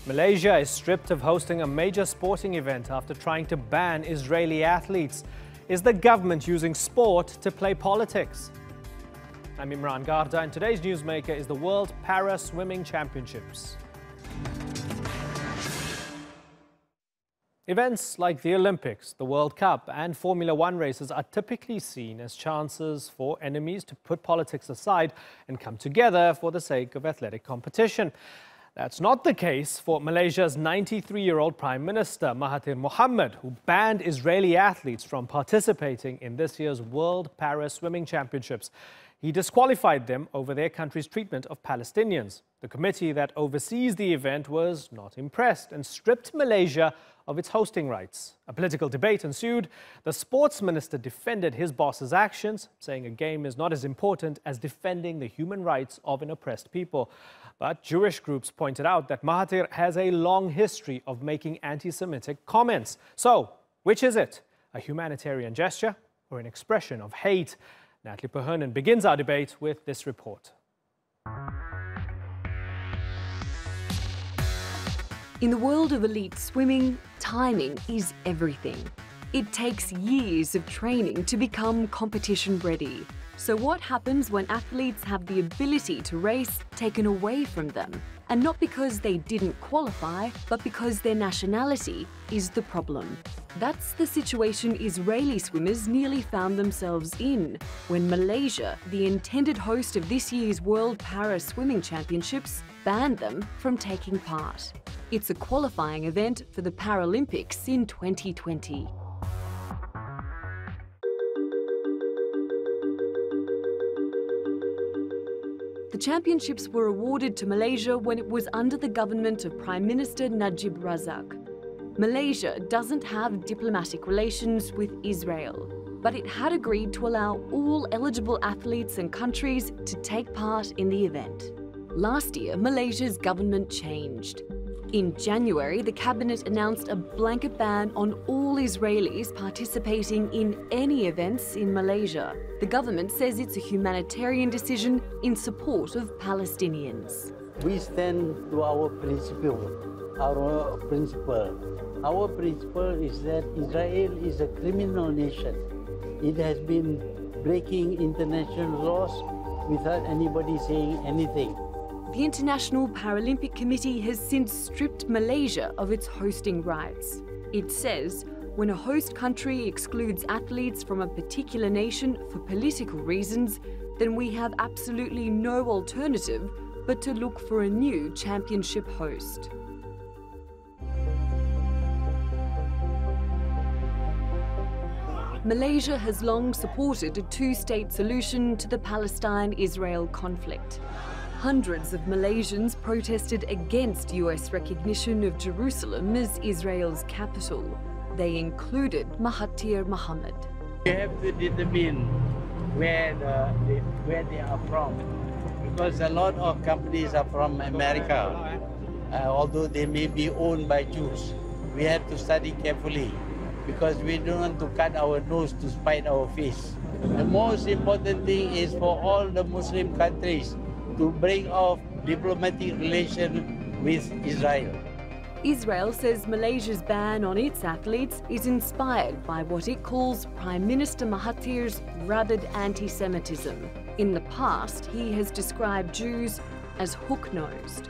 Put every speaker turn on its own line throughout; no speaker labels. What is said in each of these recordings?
Malaysia is stripped of hosting a major sporting event after trying to ban Israeli athletes. Is the government using sport to play politics? I'm Imran Garda, and today's newsmaker is the World Para Swimming Championships. Events like the Olympics, the World Cup and Formula One races are typically seen as chances for enemies to put politics aside and come together for the sake of athletic competition. That's not the case for Malaysia's 93-year-old Prime Minister Mahathir Mohamad, who banned Israeli athletes from participating in this year's World Para Swimming Championships. He disqualified them over their country's treatment of Palestinians. The committee that oversees the event was not impressed and stripped Malaysia of its hosting rights. A political debate ensued. The sports minister defended his boss's actions, saying a game is not as important as defending the human rights of an oppressed people. But Jewish groups pointed out that Mahathir has a long history of making anti-Semitic comments. So, which is it? A humanitarian gesture or an expression of hate? Natalie Perhonen begins our debate with this report.
In the world of elite swimming, timing is everything. It takes years of training to become competition ready. So what happens when athletes have the ability to race taken away from them? And not because they didn't qualify, but because their nationality is the problem. That's the situation Israeli swimmers nearly found themselves in when Malaysia, the intended host of this year's World Para Swimming Championships, banned them from taking part. It's a qualifying event for the Paralympics in 2020. The championships were awarded to Malaysia when it was under the government of Prime Minister Najib Razak. Malaysia doesn't have diplomatic relations with Israel, but it had agreed to allow all eligible athletes and countries to take part in the event. Last year, Malaysia's government changed. In January, the cabinet announced a blanket ban on all Israelis participating in any events in Malaysia. The government says it's a humanitarian decision in support of Palestinians.
We stand to our principle. Our principle is that Israel is a criminal nation. It has been breaking international laws without anybody saying anything.
The International Paralympic Committee has since stripped Malaysia of its hosting rights. It says when a host country excludes athletes from a particular nation for political reasons, then we have absolutely no alternative but to look for a new championship host. Malaysia has long supported a two-state solution to the Palestine-Israel conflict. Hundreds of Malaysians protested against US recognition of Jerusalem as Israel's capital. They included Mahathir Mohamad.
We have to determine where they are from, because a lot of companies are from America, although they may be owned by Jews. We have to study carefully, because we don't want to cut our nose to spite our face. The most important thing is for all the Muslim countries to break off diplomatic relations with Israel.
Israel says Malaysia's ban on its athletes is inspired by what it calls Prime Minister Mahathir's rabid anti-Semitism. In the past, he has described Jews as hook-nosed.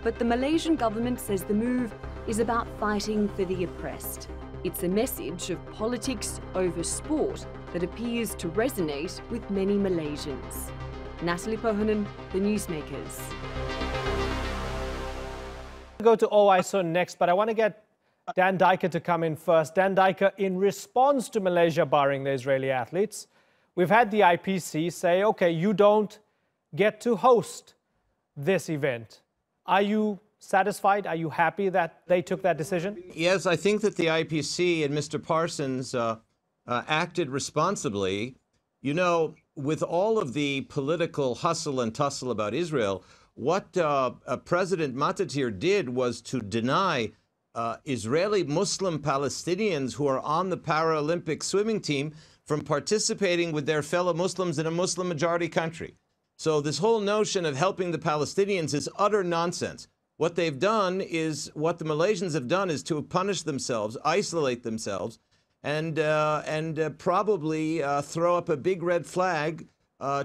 But the Malaysian government says the move is about fighting for the oppressed. It's a message of politics over sport that appears to resonate with many Malaysians. Natalie Perhonen, The Newsmakers.
We'll go to OISO next, but I want to get Dan DIKER to come in first. Dan DIKER, in response to Malaysia barring the Israeli athletes, we've had the IPC say, okay, you don't get to host this event. Are you satisfied? Are you happy that they took that decision?
Yes, I think that the IPC and Mr. Parsons acted responsibly. You know, with all of the political hustle and tussle about Israel, what President Mahathir did was to deny Israeli Muslim Palestinians who are on the Paralympic swimming team from participating with their fellow Muslims in a Muslim majority country. So this whole notion of helping the Palestinians is utter nonsense. What they've done is, what the Malaysians have done is to punish themselves, isolate themselves, and probably throw up a big red flag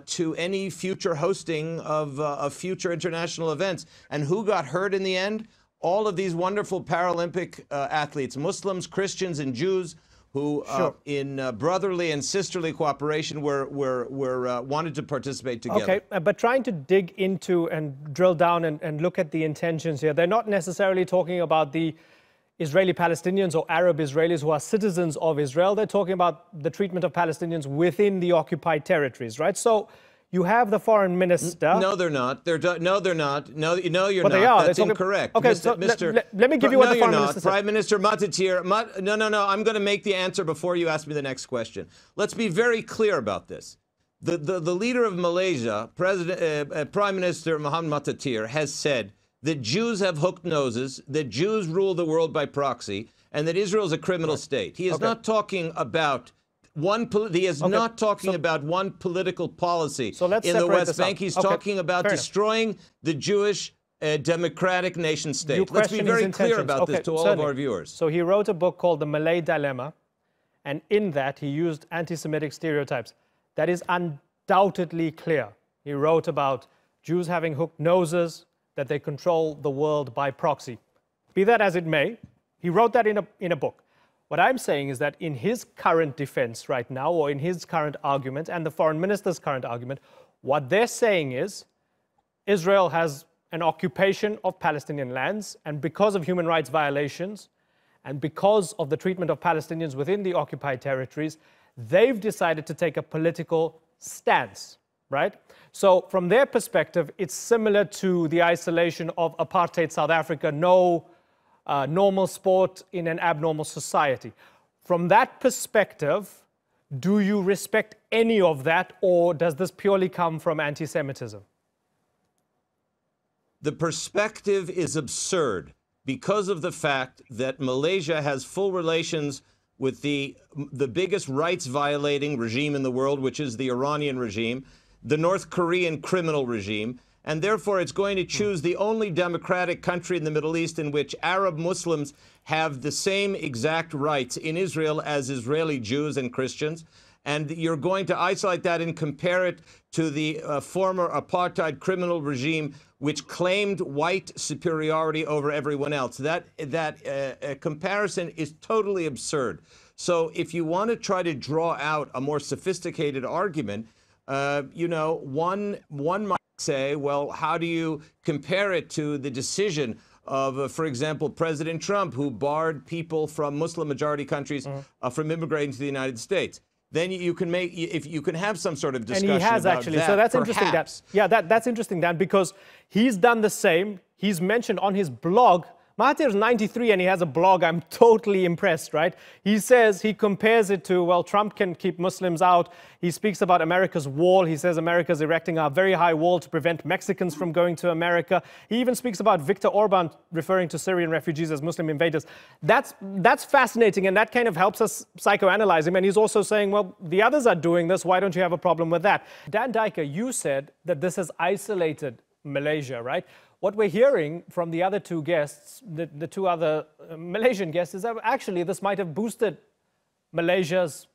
to any future hosting of future international events. And who got hurt in the end? All of these wonderful Paralympic athletes, Muslims, Christians, and Jews, who, in brotherly and sisterly cooperation, were wanted to participate together.
Okay, but trying to dig into and drill down and look at the intentions here, they're not necessarily talking about the Israeli Palestinians or Arab Israelis who are citizens of Israel. They're talking about the treatment of Palestinians within the occupied territories, right? So you have the foreign minister.
No, they're not. No, they're not. No, you're
but
not.
They are.
That's incorrect.
Okay, let me give you what the foreign minister said.
Prime Minister Matatir. No. I'm going to make the answer before you ask me the next question. Let's be very clear about this. The leader of Malaysia, Prime Minister Mohammed Matatir, has said that Jews have hooked noses, that Jews rule the world by proxy, and that Israel is a criminal state. He is not talking about not talking about one political policy in the West Bank. He's talking about destroying the Jewish democratic nation state. Let's be very clear about this to all of our viewers.
So he wrote a book called The Malay Dilemma, and in that he used anti-Semitic stereotypes. That is undoubtedly clear. He wrote about Jews having hooked noses, that they control the world by proxy. Be that as it may, he wrote that in a book. What I'm saying is that in his current defense right now, or in his current argument, and the foreign minister's current argument, what they're saying is Israel has an occupation of Palestinian lands, and because of human rights violations, and because of the treatment of Palestinians within the occupied territories, they've decided to take a political stance, right? So from their perspective, it's similar to the isolation of apartheid South Africa, no normal sport in an abnormal society. From that perspective, do you respect any of that, or does this purely come from anti-Semitism?
The perspective is absurd because of the fact that Malaysia has full relations with the biggest rights-violating regime in the world, which is the Iranian regime, the North Korean criminal regime, and therefore it's going to choose the only democratic country in the Middle East in which Arab Muslims have the same exact rights in Israel as Israeli Jews and Christians. And you're going to isolate that and compare it to the former apartheid criminal regime, which claimed white superiority over everyone else. That comparison is totally absurd. So if you want to try to draw out a more sophisticated argument, one might say, well, how do you compare it to the decision of, for example, President Trump, who barred people from Muslim-majority countries from immigrating to the United States? Then you can have some sort of discussion.
And he has
about
actually.
that,
so that's
perhaps.
interesting. That's interesting, Dan, because he's done the same. He's mentioned on his blog. Mahathir's 93 and he has a blog. I'm totally impressed, right? He says, he compares it to, well, Trump can keep Muslims out. He speaks about America's wall. He says America's erecting a very high wall to prevent Mexicans from going to America. He even speaks about Viktor Orban referring to Syrian refugees as Muslim invaders. That's fascinating, and that kind of helps us psychoanalyze him. And he's also saying, well, the others are doing this. Why don't you have a problem with that? Dan Diker, you said that this has isolated Malaysia, right? What we're hearing from the other two guests, the two other Malaysian guests, is that actually this might have boosted Malaysia's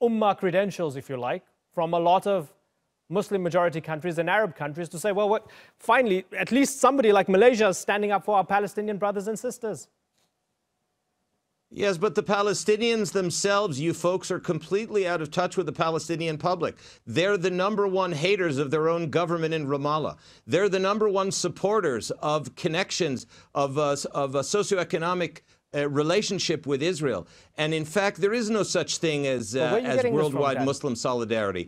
Ummah credentials, if you like, from a lot of Muslim-majority countries and Arab countries to say, well, finally, at least somebody like Malaysia is standing up for our Palestinian brothers and sisters.
Yes, but the Palestinians themselves, you folks, are completely out of touch with the Palestinian public. They're the #1 haters of their own government in Ramallah. They're the #1 supporters of connections, of a socioeconomic relationship with Israel. And in fact, there is no such thing as worldwide Muslim solidarity.